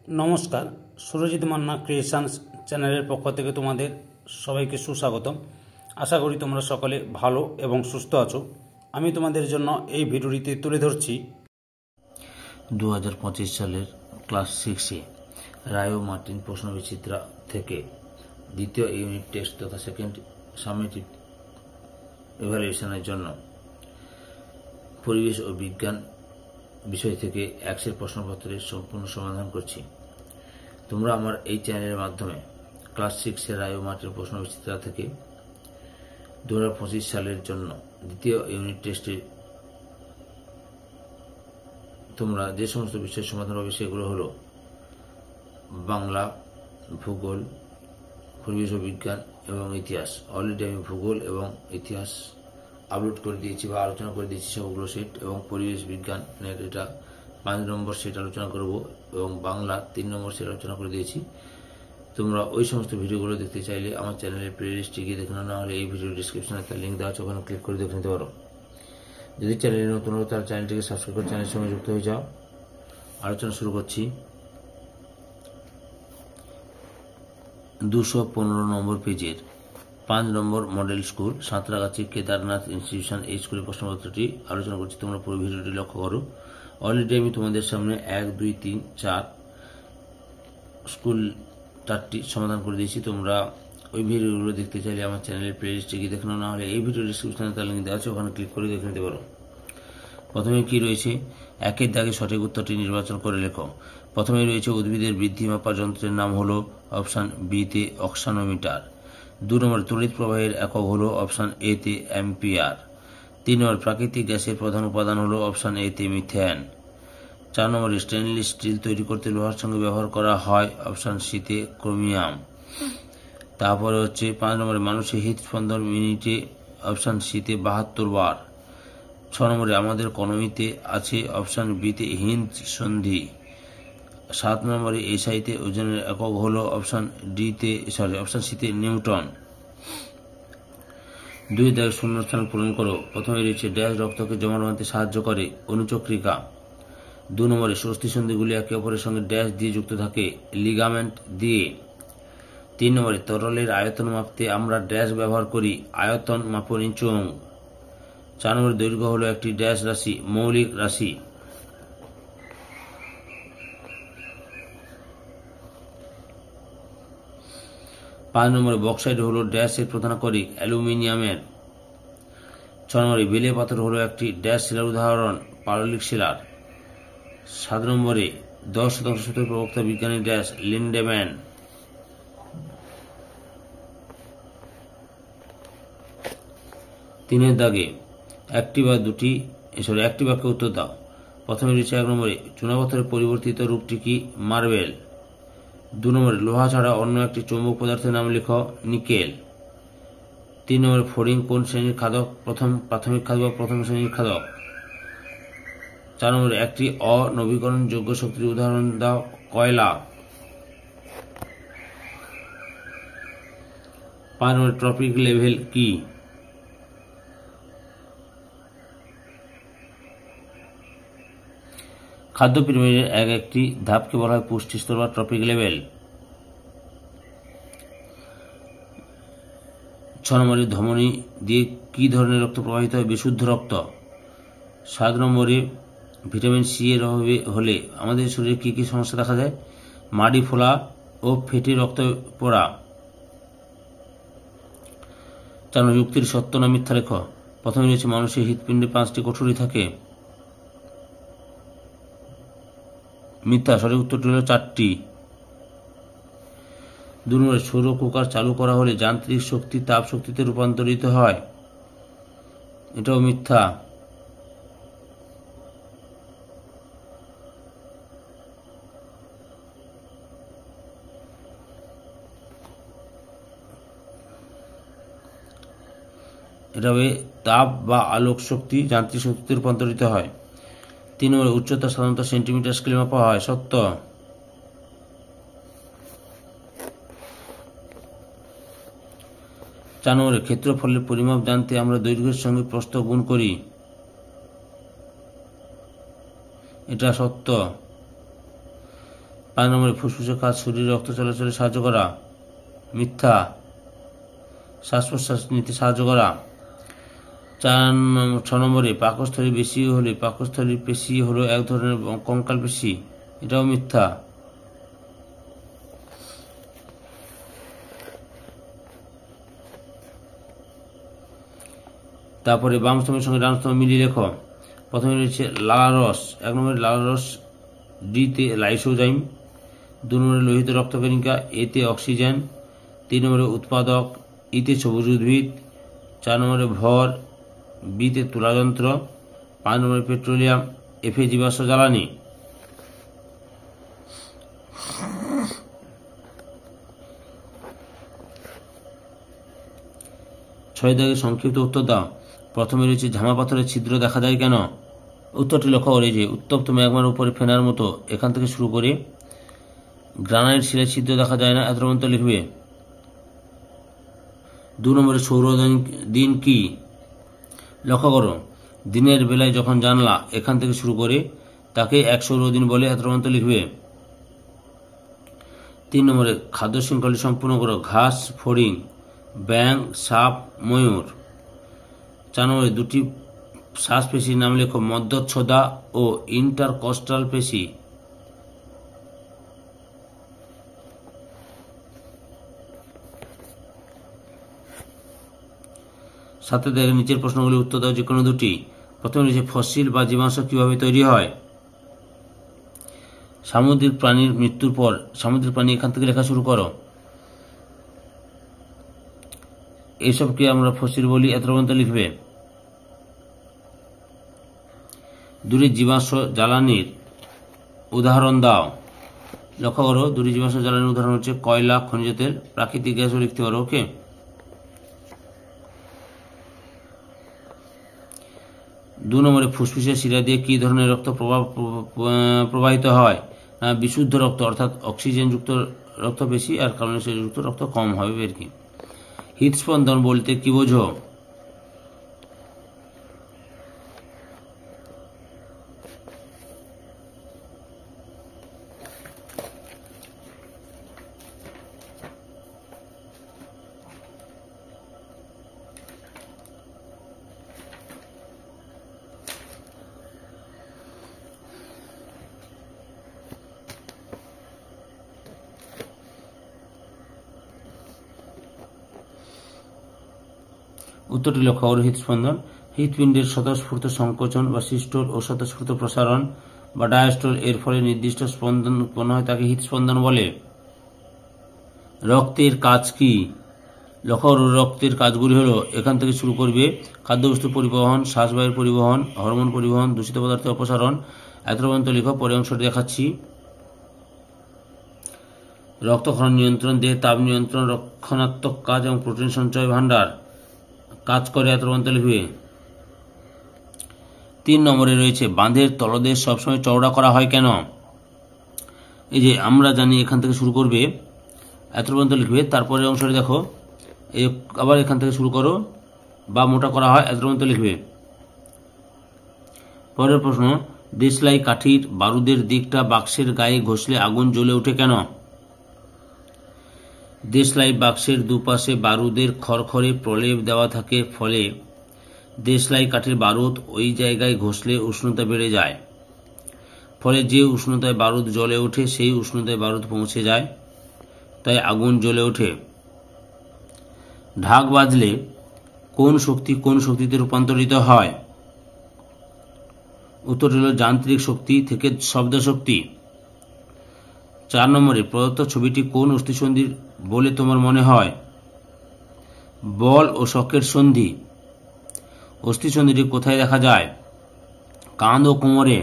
নমস্কার, সুরজিৎ মান্না ক্রিয়েশনস চ্যানেলের পক্ষ থেকে তোমাদের সবাইকে সুস্বাগতম। আশা করি তোমরা সকলে ভালো এবং সুস্থ আছো। আমি তোমাদের জন্য এই ভিডিওটিতে তুলে ধরছি 2025 সালের ক্লাস 6-এ রায় ও মার্টিন প্রশ্নবিচিত্রা থেকে দ্বিতীয় ইউনিট টেস্ট তথা সেকেন্ড সামেটিভ ইভ্যালুয়েশনের জন্য পরিবেশ ও বিজ্ঞান বিষয় থেকে এক্সের প্রশ্নপত্রের সম্পূর্ণ সমাধান করছি। তোমরা আমার এই চ্যানেলের মাধ্যমে ক্লাস 6-এর রায় ও মার্টিন প্রশ্নবিচিত্রা থেকে 2025 সালের জন্য দ্বিতীয় ইউনিট টেস্টে তোমরা যে সমস্ত বিষয়ের সমাধান হবে সেগুলো হলো বাংলা, ভূগোল, পরিবেশ ও বিজ্ঞান এবং ইতিহাস। অলরেডি আমি ভূগোল এবং ইতিহাস আপলোড করে দিয়েছি বা আলোচনা করে দিয়েছি সবগুলো সেট, এবং পরিবেশ বিজ্ঞানের এটা 5 নম্বর সেট আলোচনা করব এবং বাংলা 3 নম্বর সেট আলোচনা করে দিয়েছি। তোমরা ওই সমস্ত ভিডিওগুলো দেখতে চাইলে আমার চ্যানেলের প্লেলিস্টে গিয়ে দেখে নাও, না হলে এই ভিডিও ডিসক্রিপশনে তার লিঙ্ক দেওয়া আছে, ওখানে ক্লিক করে দেখে নিতে পারো। যদি চ্যানেলে নতুন হো তার চ্যানেলটিকে সাবস্ক্রাইব করে চ্যানেলের সঙ্গে যুক্ত হয়ে যাও। আলোচনা শুরু করছি। 215 নম্বর পেজের 5 নম্বর model school Santragachi Kedarnath institution, এই স্কুলের প্রশ্নপত্রটি আলোচনা করছি। তোমরা পুরো ভিডিওটি লক্ষ্য করো। অলরেডি আমি তোমাদের সামনে 1, 2, 3, 4 স্কুল 4টি সমাধান করে দিয়েছি। তোমরা ওই ভিডিওগুলো দেখতে চাইলে আমার চ্যানেলের প্লেলিস্টে গিয়ে দেখে নাও, না হলে এই ভিডিও ডিসক্রিপশনে তার লিঙ্ক দেওয়া আছে, ওখানে ক্লিক করে দেখে নিতে পারো। প্রথমে কি রয়েছে? 1-এর দাগে সঠিক উত্তরটি নির্বাচন করে লেখো। প্রথমে রয়েছে উদ্ভিদের বৃদ্ধি মাপার যন্ত্রের নাম হলো অপশান বিতে অক্সানোমিটার। 2 নম্বর তড়িৎ প্রবাহের একক হলো অপশান এতে অ্যাম্পিয়ার। 3 নম্বর প্রাকৃতিক গ্যাসের প্রধান উপাদান হলো অপশান এতে মিথেন। 4 নম্বরে স্টেনলেস স্টিল তৈরি করতে লোহার সঙ্গে ব্যবহার করা হয় অপশান সিতে ক্রোমিয়াম। তারপরে হচ্ছে 5 নম্বরে মানুষের হৃদস্পন্দন মিনিটে অপশান সিতে 72 বার। 6 নম্বরে আমাদের কনমিতে আছে অপশান বিতে হিন্দ সন্ধি। 7 নম্বরে এসআইতে ওজনের একক হলো অপশান সিতে নিউটন। 2 দাগে শূন্যস্থান পূরণ করো। প্রথমে রয়েছে ড্যাশ রক্তকে জমাট বাঁধতে সাহায্য করে অনুচক্রিকা। 2 নম্বরে স্বস্তিসন্ধিগুলি একে অপরের সঙ্গে ড্যাশ দিয়ে যুক্ত থাকে লিগামেন্ট দিয়ে। 3 নম্বরে তরলের আয়তন মাপতে আমরা ড্যাশ ব্যবহার করি আয়তন মাপনী চোঙ। 4 নম্বরে দৈর্ঘ্য হলো একটি ড্যাশ রাশি মৌলিক রাশি। 5 নম্বরে বক্সাইড হলো ড্যাশের প্রধান করিক অ্যালুমিনিয়ামের। 6 নম্বরে বেলে পাথর হলো একটি ড্যাশ শিলার উদাহরণ পাললিক শিলার। 7 নম্বরে 10% সূত্রের প্রবক্তা বিজ্ঞানী ড্যাশ লিন্ডেম্যান। 3-এর দাগে একটি বাক্যে উত্তর দাও। প্রথমে রয়েছে 1 নম্বরে চুনাপাথরের পরিবর্তিত রূপটি কি? মার্বেল। 2 নম্বরে লোহা ছাড়া অন্য একটি চৌম্বক পদার্থের নাম লেখো নিকেল। 3 নম্বরে ফড়িং কোন শ্রেণীর খাদক? প্রাথমিক খাদক বা প্রথম শ্রেণীর খাদক। 4 নম্বরে একটি অনবীকরণযোগ্য শক্তির উদাহরণ দাও। কয়লা। 5 নম্বরে ট্রপিক লেভেল কি? খাদ্য পিরামিডের একটি ধাপকে বলা হয় পুষ্টি স্তর বা ট্রপিক লেভেল। 6 নম্বরে ধমনী দিয়ে কি ধরনের রক্ত প্রবাহিত হয়? বিশুদ্ধ রক্ত। 7 নম্বরে ভিটামিন সি এর অভাবে হলে আমাদের শরীরে কি কি সমস্যা দেখা যায়? মাড়ি ফোলা ও ফেটে রক্ত পড়া। 4 নম্বরে যুক্তির সত্য না মিথ্যা লেখো। প্রথমে রয়েছে মানুষের হৃৎপিণ্ডে 5টি কোঠরি থাকে। মিথ্যা। সঠিক উত্তরটি হল 4টি। 2 নম্বরে সৌর কুকার চালু করা হলে যান্ত্রিক শক্তি তাপ শক্তিতে রূপান্তরিত হয়। এটাও মিথ্যা। এটা হবে তাপ বা আলোক শক্তি যান্ত্রিক শক্তিতে রূপান্তরিত হয়। 3 নম্বরে উচ্চতা সাধারণত সেন্টিমিটার স্কেলে মাপা হয়। সত্য। 4 নম্বরে ক্ষেত্রফলের পরিমাপ জানতে আমরা দৈর্ঘ্যের সঙ্গে প্রস্থ গুণ করি। এটা সত্য। 5 নম্বরে ফুসফুসের কাজ শরীরে রক্ত চলাচলে সাহায্য করা, মিথ্যা। শ্বাস প্রশ্বাস নিতে সাহায্য করা। 6 নম্বরে পাকস্থলী বেশি হলে পাকস্থলীর পেশি হলো এক ধরনের কঙ্কাল পেশি, এটাও মিথ্যা। তারপরে বাম স্তম্ভের সঙ্গে ডান স্তম্ভ মিলিয়ে লেখো। প্রথমে রয়েছে লালারস, 1 নম্বরে লালারস, ডিতে লাইসোজাইম, 2 নম্বরে লোহিত রক্তকণিকা, এতে অক্সিজেন, 3 নম্বরে উৎপাদক, ইতে সবুজ উদ্ভিদ, 4 নম্বরে ভর, বিতে তুলাযন্ত্র, 5 নম্বরে পেট্রোলিয়াম, এফে জীবাশ্ম জ্বালানি। ছয় দাগে সংক্ষিপ্ত উত্তর দাও। প্রথমে রয়েছে ঝামা পাথরের ছিদ্র দেখা যায় কেন? উত্তরটি লক্ষ্য করে যে উত্তপ্ত ম্যাগমার উপরে ফেনার মতো এখান থেকে শুরু করে গ্রানাইট শিলায় ছিদ্র দেখা যায় না, এত পর্যন্ত লিখবে। 2 নম্বরে সৌরদিন কি? লক্ষ্য করো, দিনের বেলায় যখন জানলা এখান থেকে শুরু করে তাকে এক সৌরদিন বলে, এত পর্যন্ত লিখবে। 3 নম্বরে খাদ্য শৃঙ্খলা সম্পূর্ণ করো। ঘাস, ফড়িং, ব্যাঙ, সাপ, ময়ূর। 4 নম্বরে 2টি শ্বাস পেশির নাম লেখো, মধ্যচ্ছদা ও ইন্টারকস্টাল পেশি। 7 দাগের নিচের প্রশ্নগুলি উত্তর দাও যে কোনো দুটি। প্রথমে রয়েছে ফসিল বা জীবাশ্ম কিভাবে তৈরি হয়? সামুদ্রিক প্রাণীর মৃত্যুর পর সামুদ্রিক প্রাণী এখান থেকে লেখা শুরু করো। এইসবকে আমরা ফসিল বলি, এত পর্যন্ত লিখবে। 2টি জীবাশ্ম জ্বালানির উদাহরণ দাও। লক্ষ্য করো, 2টি জীবাশ্ম জ্বালানির উদাহরণ হচ্ছে কয়লা, খনিজ তেল, প্রাকৃতিক গ্যাসও লিখতে পারো। ওকে। 2 নম্বরে ফুসফুসের শিরা দিয়ে কি ধরনের রক্ত প্রবাহিত হয়? বিশুদ্ধ রক্ত, অর্থাৎ অক্সিজেনযুক্ত রক্ত বেশি আর কার্বন ডাইঅক্সাইডযুক্ত রক্ত কম হবে আর কি। হৃদস্পন্দন বলতে কি বোঝো? উত্তরটি লক্ষ্য করো। হৃদস্পন্দন হৃদপিণ্ডের স্বতঃস্ফূর্ত সংকোচন বা সিস্টোল ও স্বতঃস্ফূর্ত প্রসারণ বা ডায়াস্টোল এর ফলে নির্দিষ্ট স্পন্দন উৎপন্ন হয়, তাকে হৃদস্পন্দন বলে। রক্তের কাজ কি? লক্ষ্য করো, রক্তের কাজগুলি হলো এখান থেকে শুরু করবে খাদ্যবস্তু পরিবহন, শ্বাসবায়ুর পরিবহন, হরমোন পরিবহন, দূষিত পদার্থের অপসারণ। এত পর্যন্ত লেখো। পরে অংশটি দেখাচ্ছি। রক্তক্ষরণ নিয়ন্ত্রণ, দেহে তাপ নিয়ন্ত্রণ, রক্ষণাত্মক কাজ এবং প্রোটিন সঞ্চয় ভাণ্ডার কাজ করে, এত পর্যন্ত লিখবে। 3 নম্বরে রয়েছে বাঁধের তলদেশ সবসময় চওড়া করা হয় কেন? এই যে আমরা জানি এখান থেকে শুরু করবে, এত পর্যন্ত লিখবে। তারপরে অংশটি দেখো, আবার এখান থেকে শুরু করো, বা মোটা করা হয়, এত পর্যন্ত লিখবে। পরের প্রশ্ন, দেশলাই কাঠির বারুদের দিকটা বাক্সের গায়ে ঘষলে আগুন জ্বলে ওঠে কেন? দেশলাই বাক্সের দুপাশে বারুদের খড়খড়ে প্রলেপ দেওয়া থাকে, ফলে দেশলাই কাঠির বারুদ ওই জায়গায় ঘষলে উষ্ণতা বেড়ে যায়। ফলে যে উষ্ণতায় বারুদ জ্বলে ওঠে সেই উষ্ণতায় বারুদ পৌঁছে যায়, তাই আগুন জ্বলে ওঠে। ঢাক বাজলে কোন শক্তি কোন শক্তিতে রূপান্তরিত হয়? উত্তর হল যান্ত্রিক শক্তি থেকে শব্দ শক্তি। 4 নম্বরে প্রদত্ত ছবিটি কোন অস্থিসন্ধির বলে তোমার মনে হয়? বল ও শকের সন্ধি। অস্থিসন্ধিটি কোথায় দেখা যায়? কাঁধ ও কোমরে।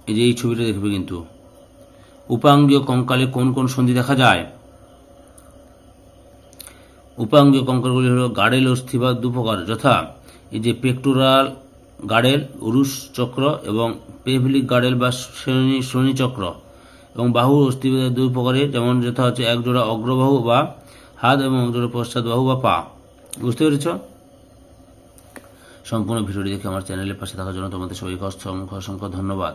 এই যে এই ছবিটা দেখবে কিন্তু। উপাঙ্গীয় কঙ্কালে কোন কোন সন্ধি দেখা যায়? উপাঙ্গীয় কঙ্কালগুলি হল গাডেল অস্থি বা 2 প্রকার, যথা এই যে পেক্টোরাল গাডেল, উরুস চক্র, এবং পেভলিক গাডেল বা শ্রোণী চক্র। এবং বাহু অস্থি 2 প্রকারের, যেমন যথা হচ্ছে এক জোড়া অগ্রবাহু বা হাত এবং এক জোড়া পশ্চাৎ বাহু বা পা। বুঝতে পেরেছ? সম্পূর্ণ ভিডিওটি দেখে আমার চ্যানেলের পাশে থাকার জন্য তোমাদের সবাইকে অসংখ্য অসংখ্য ধন্যবাদ।